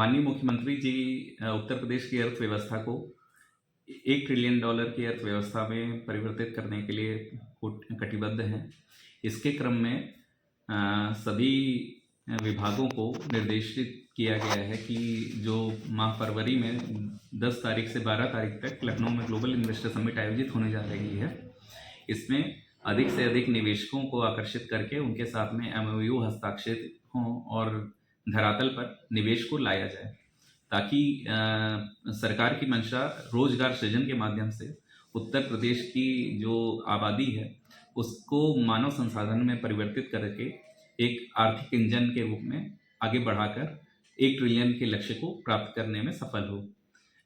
माननीय मुख्यमंत्री जी उत्तर प्रदेश की अर्थव्यवस्था को $1 ट्रिलियन की अर्थव्यवस्था में परिवर्तित करने के लिए कटिबद्ध हैं। इसके क्रम में सभी विभागों को निर्देशित किया गया है कि जो माह फरवरी में 10 तारीख से 12 तारीख तक लखनऊ में ग्लोबल इन्वेस्टर समिट आयोजित होने जा रही है, इसमें अधिक से अधिक निवेशकों को आकर्षित करके उनके साथ में MOU हस्ताक्षरित हों और धरातल पर निवेश को लाया जाए, ताकि सरकार की मंशा रोजगार सृजन के माध्यम से उत्तर प्रदेश की जो आबादी है उसको मानव संसाधन में परिवर्तित करके एक आर्थिक इंजन के रूप में आगे बढ़ाकर 1 ट्रिलियन के लक्ष्य को प्राप्त करने में सफल हो।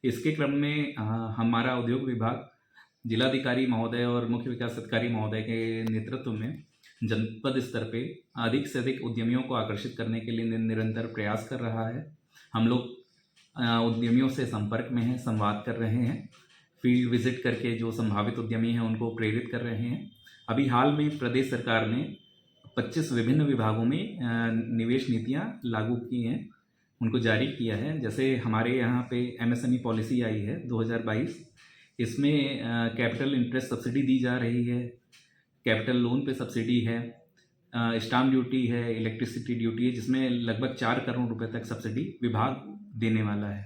इसके क्रम में हमारा उद्योग विभाग जिलाधिकारी महोदय और मुख्य विकास अधिकारी महोदय के नेतृत्व में जनपद स्तर पे अधिक से अधिक उद्यमियों को आकर्षित करने के लिए निरंतर प्रयास कर रहा है। हम लोग उद्यमियों से संपर्क में हैं, संवाद कर रहे हैं, फील्ड विजिट करके जो संभावित उद्यमी हैं उनको प्रेरित कर रहे हैं। अभी हाल में प्रदेश सरकार ने 25 विभिन्न विभागों में निवेश नीतियां लागू की हैं, उनको जारी किया है। जैसे हमारे यहाँ पे MSME पॉलिसी आई है 2022, इसमें कैपिटल इंटरेस्ट सब्सिडी दी जा रही है, कैपिटल लोन पे सब्सिडी है, स्टाम्प ड्यूटी है, इलेक्ट्रिसिटी ड्यूटी है, जिसमें लगभग 4 करोड़ रुपए तक सब्सिडी विभाग देने वाला है।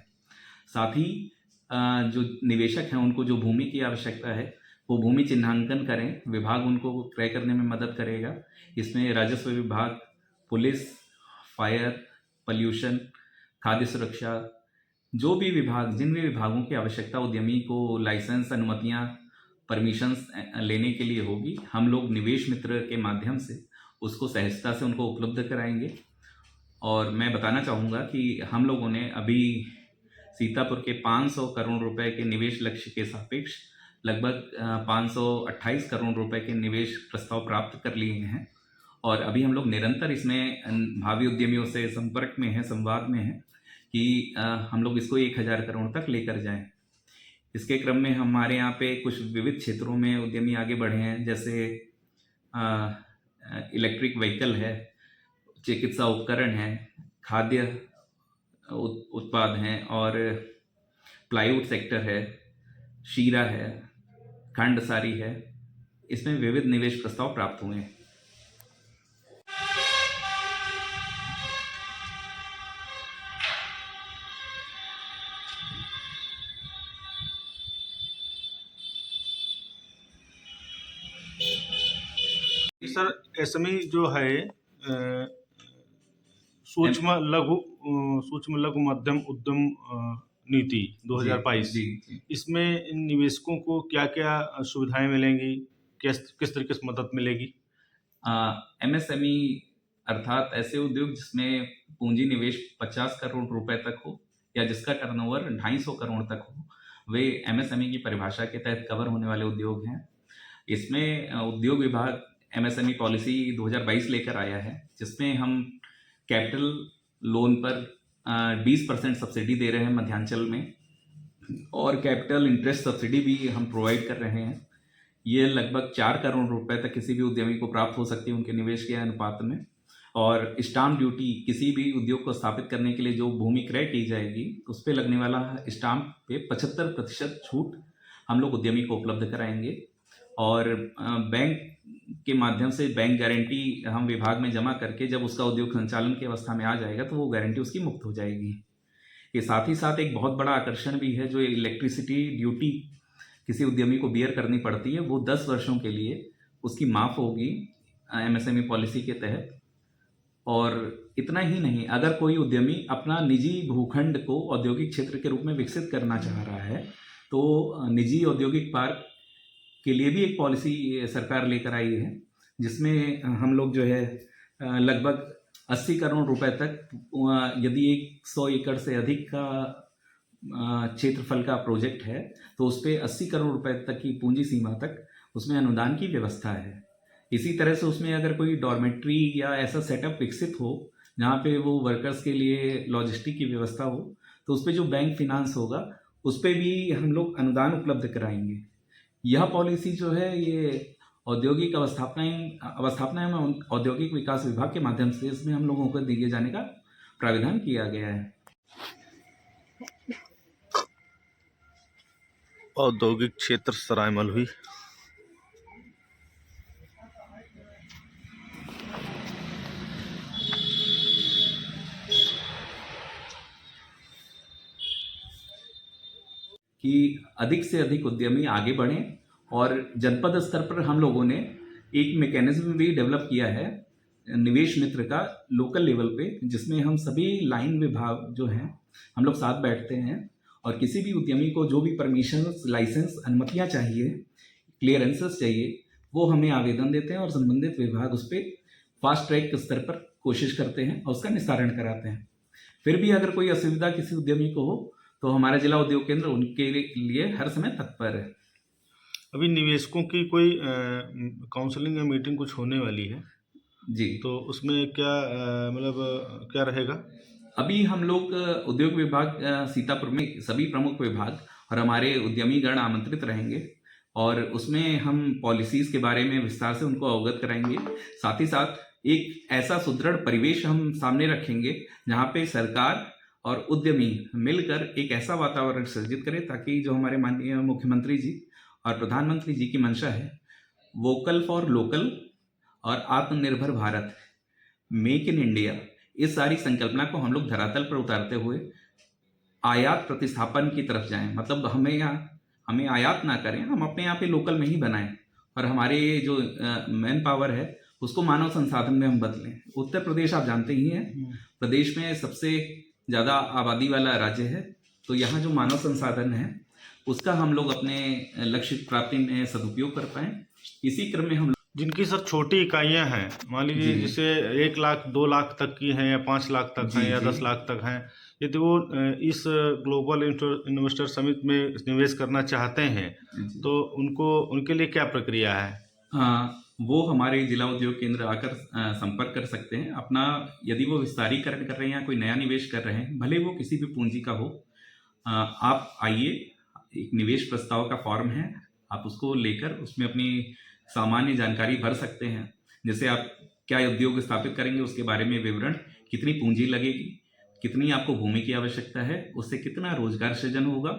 साथ ही जो निवेशक हैं उनको जो भूमि की आवश्यकता है वो भूमि चिन्हांकन करें, विभाग उनको क्रय करने में मदद करेगा। इसमें राजस्व विभाग, पुलिस, फायर, पॉल्यूशन, खाद्य सुरक्षा, जो भी विभाग, जिन भी विभागों की आवश्यकता उद्यमी को लाइसेंस, अनुमतियां, परमिशंस लेने के लिए होगी, हम लोग निवेश मित्र के माध्यम से उसको सहजता से उनको उपलब्ध कराएंगे। और मैं बताना चाहूँगा कि हम लोगों ने अभी सीतापुर के 500 करोड़ रुपए के निवेश लक्ष्य के सापेक्ष लगभग 528 करोड़ रुपए के निवेश प्रस्ताव प्राप्त कर लिए हैं और अभी हम लोग निरंतर इसमें भावी उद्यमियों से संपर्क में हैं, संवाद में हैं कि हम लोग इसको 1000 करोड़ तक लेकर जाएं। इसके क्रम में हमारे यहाँ पे कुछ विविध क्षेत्रों में उद्यमी आगे बढ़े हैं, जैसे इलेक्ट्रिक व्हीकल है, चिकित्सा उपकरण है, खाद्य उत्पाद हैं और प्लाईवुड सेक्टर है, शीरा है, खंड सारी है। इसमें विविध निवेश प्रस्ताव प्राप्त हुए हैं। सर, SME जो है सूक्ष्म लघु मध्यम उद्यम नीति 2022, इसमें निवेशकों को क्या क्या सुविधाएं मिलेंगी, किस तरीके से मदद मिलेगी? MSME अर्थात ऐसे उद्योग जिसमें पूंजी निवेश 50 करोड़ रुपए तक हो या जिसका टर्नओवर 250 करोड़ तक हो, वे MSME की परिभाषा के तहत कवर होने वाले उद्योग हैं। इसमें उद्योग विभाग MSME पॉलिसी 2022 लेकर आया है, जिसमें हम कैपिटल लोन पर 20% सब्सिडी दे रहे हैं मध्यांचल में और कैपिटल इंटरेस्ट सब्सिडी भी हम प्रोवाइड कर रहे हैं। ये लगभग 4 करोड़ रुपए तक किसी भी उद्यमी को प्राप्त हो सकती है उनके निवेश के अनुपात में। और स्टाम्प ड्यूटी, किसी भी उद्योग को स्थापित करने के लिए जो भूमि क्रय की जाएगी उस पर लगने वाला स्टाम्प पे 75% छूट हम लोग उद्यमी को उपलब्ध कराएंगे। और बैंक के माध्यम से बैंक गारंटी हम विभाग में जमा करके जब उसका उद्योग संचालन की अवस्था में आ जाएगा तो वो गारंटी उसकी मुक्त हो जाएगी। ये साथ ही साथ एक बहुत बड़ा आकर्षण भी है, जो इलेक्ट्रिसिटी ड्यूटी किसी उद्यमी को बियर करनी पड़ती है, वो 10 वर्षों के लिए उसकी माफ़ होगी MSME पॉलिसी के तहत। और इतना ही नहीं, अगर कोई उद्यमी अपना निजी भूखंड को औद्योगिक क्षेत्र के रूप में विकसित करना चाह रहा है तो निजी औद्योगिक पार्क के लिए भी एक पॉलिसी सरकार लेकर आई है, जिसमें हम लोग जो है लगभग 80 करोड़ रुपए तक, यदि 100 एकड़ से अधिक का क्षेत्रफल का प्रोजेक्ट है तो उस पर 80 करोड़ रुपए तक की पूंजी सीमा तक उसमें अनुदान की व्यवस्था है। इसी तरह से उसमें अगर कोई डॉर्मेट्री या ऐसा सेटअप विकसित हो जहाँ पे वो वर्कर्स के लिए लॉजिस्टिक की व्यवस्था हो, तो उस पर जो बैंक फिनांस होगा उस पर भी हम लोग अनुदान उपलब्ध कराएंगे। यह पॉलिसी जो है ये औद्योगिक अवस्थापना एवं औद्योगिक विकास विभाग के माध्यम से इसमें हम लोगों को दिए जाने का प्राविधान किया गया है। औद्योगिक क्षेत्र सरायमल हुई। कि अधिक से अधिक उद्यमी आगे बढ़ें और जनपद स्तर पर हम लोगों ने एक मैकेनिज्म भी डेवलप किया है निवेश मित्र का लोकल लेवल पे, जिसमें हम सभी लाइन विभाग जो हैं हम लोग साथ बैठते हैं और किसी भी उद्यमी को जो भी परमिशन, लाइसेंस, अनुमतियां चाहिए, क्लियरेंसेस चाहिए, वो हमें आवेदन देते हैं और संबंधित विभाग उस पर फास्ट ट्रैक स्तर पर कोशिश करते हैं और उसका निस्तारण कराते हैं। फिर भी अगर कोई असुविधा किसी उद्यमी को हो तो हमारा जिला उद्योग केंद्र उनके लिए हर समय तत्पर है। अभी निवेशकों की कोई काउंसलिंग या मीटिंग कुछ होने वाली है जी, तो उसमें क्या मतलब क्या रहेगा? अभी हम लोग उद्योग विभाग सीतापुर में सभी प्रमुख विभाग और हमारे उद्यमीगण आमंत्रित रहेंगे और उसमें हम पॉलिसीज के बारे में विस्तार से उनको अवगत कराएंगे। साथ ही साथ एक ऐसा सुदृढ़ परिवेश हम सामने रखेंगे जहाँ पे सरकार और उद्यमी मिलकर एक ऐसा वातावरण सृजित करें ताकि जो हमारे माननीय मुख्यमंत्री जी और प्रधानमंत्री जी की मंशा है, वोकल फॉर लोकल और आत्मनिर्भर भारत, मेक इन इंडिया, इस सारी संकल्पना को हम लोग धरातल पर उतारते हुए आयात प्रतिस्थापन की तरफ जाएं। मतलब हमें आयात ना करें, हम अपने यहाँ पे लोकल में ही बनाएं और हमारे जो मैन पावर है उसको मानव संसाधन में हम बदलें। उत्तर प्रदेश आप जानते ही हैं, प्रदेश में सबसे ज़्यादा आबादी वाला राज्य है, तो यहाँ जो मानव संसाधन है उसका हम लोग अपने लक्ष्य प्राप्ति में सदुपयोग कर पाएँ। इसी क्रम में हम जिनकी सर छोटी इकाइयां हैं, मान लीजिए जी। जैसे 1 लाख 2 लाख तक की हैं या 5 लाख तक जी, हैं या जी। 10 लाख तक हैं, यदि वो इस ग्लोबल इन्वेस्टर समिट में निवेश करना चाहते हैं जी। तो उनके लिए क्या प्रक्रिया है? वो हमारे जिला उद्योग केंद्र आकर संपर्क कर सकते हैं। अपना यदि वो विस्तारीकरण कर रहे हैं या कोई नया निवेश कर रहे हैं, भले वो किसी भी पूंजी का हो, आप आइए, एक निवेश प्रस्ताव का फॉर्म है, आप उसको लेकर उसमें अपनी सामान्य जानकारी भर सकते हैं। जैसे आप क्या उद्योग स्थापित करेंगे उसके बारे में विवरण, कितनी पूंजी लगेगी, कितनी आपको भूमि की आवश्यकता है, उससे कितना रोजगार सृजन होगा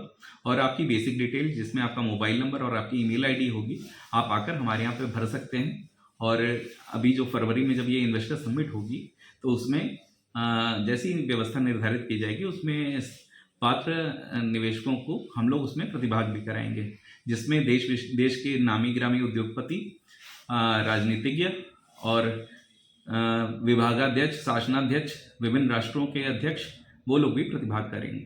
और आपकी बेसिक डिटेल जिसमें आपका मोबाइल नंबर और आपकी ईमेल आईडी होगी, आप आकर हमारे यहाँ पे भर सकते हैं। और अभी जो फरवरी में जब ये इन्वेस्टर समिट होगी तो उसमें जैसी व्यवस्था निर्धारित की जाएगी उसमें पात्र निवेशकों को हम लोग उसमें प्रतिभाग भी कराएंगे, जिसमें देश के नामी गिरामी उद्योगपति, राजनीतिज्ञ और विभागाध्यक्ष, शासनाध्यक्ष, विभिन्न राष्ट्रों के अध्यक्ष, वो लोग भी प्रतिभाग करेंगे।